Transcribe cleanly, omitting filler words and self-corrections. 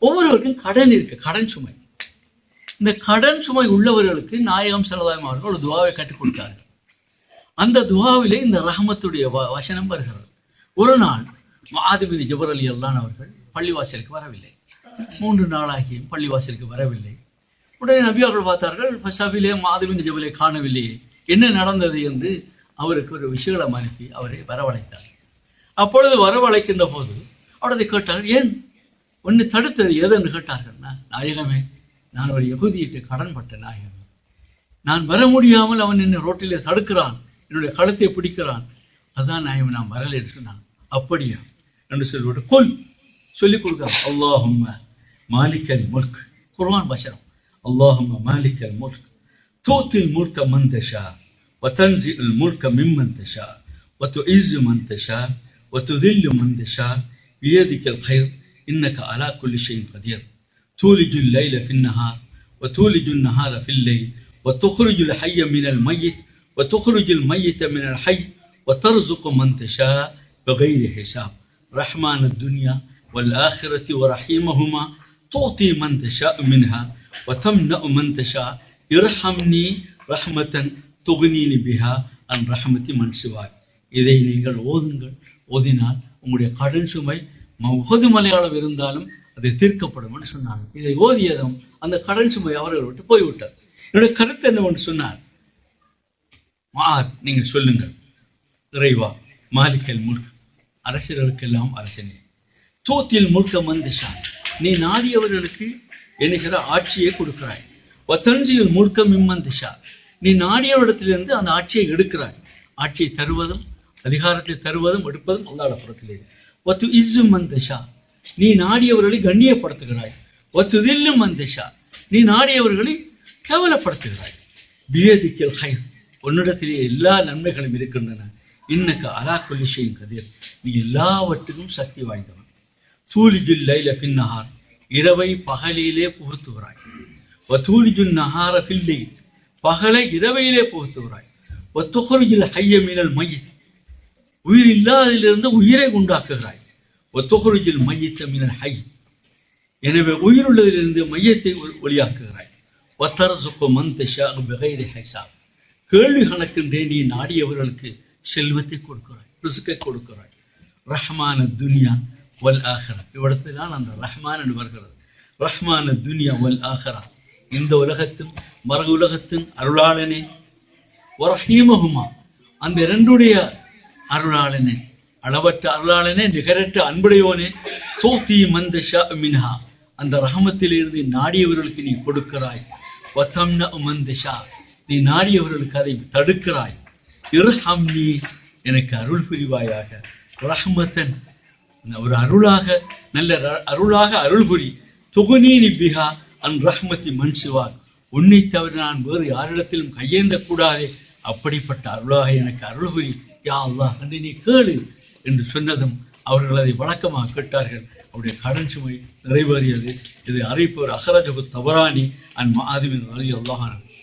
ஒவ்வொருவருக்கும் கடன் இருக்கு, கடன் சுமை. இந்த கடன் சுமை உள்ளவர்களுக்கு நாயகம் ஸல்லல்லாஹு அலைஹி அவர்கள் ஒரு துஆவை கற்றுக் கொடுத்தார்கள். அந்த துஆவிலே இந்த ரஹமத்துடைய வசனம் வருகிறது. ஒரு நாள் முஆத் பின் ஜபல் ரலியல்லாஹு அன்ஹு அவர்கள் பள்ளிவாசலுக்கு வரவில்லை. 3 நாளாகியும் பள்ளிவாசலுக்கு வரவில்லை. உடனே நபி அவர்கள் பார்த்தார்கள், சஃபிலே முஆத் பின் ஜபலை காணவில்லையே, என்ன நடந்தது என்று அவருக்கு ஒரு விஷயம் அனுப்பி அவரை வரவழைத்தார். அப்பொழுது வரவழைக்கின்ற போது அவரதை கேட்டார்கள், ஏன் ஒன்று தடுத்தது எது என்று கேட்டார்கள். நாயகமே, நான் ஒரு யகூதியிட்டு கடன் பட்ட நாயகமே, நான் வர முடியாமல் அவன் என்னை ரோட்டிலே தடுக்கிறான், என்னுடைய கழுத்தை பிடிக்கிறான், அதுதான் நாயகம் நான் வரல இருக்கிறான். அப்படியா என்று சொல்லிவிட்டு கொல் சொல்லிக் கொடுக்கிறான். அல்லாஹும்ம மாலிக்கல் முல்க், குர்ஆன் வசனம். அல்லாஹும்ம மாலிக்கல் முல்க் தூத்தில் முல்க மன் தஷா வதன்ஸில் முல்க மிம்மன் தஷா வதுஇஸ்ஸு மன் தஷா வதுذில்லு மன் தஷா பியதிக்கல் கைர் இன்னக அலா குல்லி ஷைஇன் கதீர் தூலிஜுல் லைல ஃபின் நஹார் வதூலிஜுன் நஹார ஃபில் லைல் வதுக்ரிஜுல் ஹய்ய மினல் மய்யித் வதுக்ரிஜுல் மய்யித மினல் ஹய்ய் வதர்ஸுகு மன் தஷா بغير حساب رحمن الدنيا والآخرة ورحيمهما تعطي من تشاء منها وتمنع من تشاء ارحمني رحمة تغنيني بها عن رحمة من سواك. இதை நீங்கள் ஓதுங்கள். ஓதினால் உங்களுடைய கடன் சுமை முகது மலையாளம் இருந்தாலும் அது தீர்க்கப்படும் என்று சொன்னாங்க. இதை ஓதியதும் அந்த கடன் சுமை அவர்கள் விட்டு போய்விட்டார். என்னுடைய கருத்து என்னவென்று சொன்னார், நீங்கள் சொல்லுங்கள், இறைவா மாலிக்கல் முல்க், அரசர்களுக்கெல்லாம் அரசனே, தூத்தில் முல்க மந்திஷா, நீ நாடியவர்களுக்கு என்ன செய்ற ஆட்சியை கொடுக்கிறாய். வதன்ஸில் முல்க மிம்மந்திஷா, நீ நாடியவரிடத்திலிருந்து அந்த ஆட்சியை எடுக்கிறாய். ஆட்சியை தருவதும் அதிகாரத்தை தருவதும் எடுப்பதும் அல்லாஹ்வுடைய புறத்திலே. வதுஇஸ்ஸு மந்திஷா, நீ நாடியவர்களை கண்ணியப்படுத்துகிறாய். வதுذில்லு மந்திஷா, நீ நாடியவர்களை கேவலப்படுத்துகிறாய். பியதிக்கல் கைர், உன்னிடத்திலே எல்லா நன்மைகளும் இருக்கின்றன. இன்னக அலா குல்லி ஷைஇன் கதீர், நீ எல்லாவற்றுக்கும் சக்தி வாய்ந்தவன். தூலிஜுல் லைல ஃபின் நஹார், இரவை பகலிலே புகுத்துகிறாய். வதூலிஜுன் நஹார ஃபில் லைல், பகலை இரவையிலே புகுத்துகிறாய். வதுக்ரிஜுல் ஹய்ய மினல் மய்யித், உயிர் இல்லாததிலிருந்து உயிரை உண்டாக்குகிறாய். வதுக்ரிஜுல் மய்யித மினல் ஹய்ய், எனவே உயிருள்ளதிலிருந்து மையத்தை ஒளியாக்குகிறாய். வதர்ஸுகு மன் தஷாஉ பிகைரி ஹிசாப், கேள்வி கணக்கின்றே நீ நாடியவர்களுக்கு செல்வத்தை கொடுக்கிறாய், ரிஸ்கை கொடுக்கிறாய். ரஹ்மான துன்யா வல் ஆஹிரா, இவ்விடத்தில்தான் அந்த ரஹ்மான் என்று வருகிறது. ரஹ்மான துன்யா வல் ஆஹிரா, இந்த உலகத்தின் மறு உலகத்தின் அருளாளனே. வரஹீமஹுமா, அந்த இரண்டுடைய அருளாளனே, அளவற்ற அருளாளனே, நிகரற்ற அன்புடையோனே. தூத்தி மந்தஷா மின்ஹா, அந்த ரஹமத்திலிருந்து நாடியவர்களுக்கு நீ கொடுக்கிறாய். வதம்ன மந்தஷா, நீ நாடியவர்களுக்கு அதை தடுக்கிறாய். இர்ஹம்னி, எனக்கு அருள் புரிவாயாக. ரஹ்மத்தன், ஒரு அருளாக, நல்ல அருளாக அருள் புரி. துகுனீனி பிஹா அன் ரஹ்மத்தி மன் சிவாக், உன்னை தவிர நான் வேறு யாரிடத்திலும் கையேந்த கூடாதே, அப்படிப்பட்ட அருளாக எனக்கு அருள் புரி யா அல்லாஹ் என்று நீ கேளு என்று சொன்னதும் அவர்கள் அதை வழக்கமாக கேட்டார்கள். அவருடைய கடன் சுமை நிறைவேறியது. இதை அறிவிப்பவர் அஹ்ரஜஹு தபரானி அன் முஆத் பின் ரலியல்லாஹு அன்ஹு.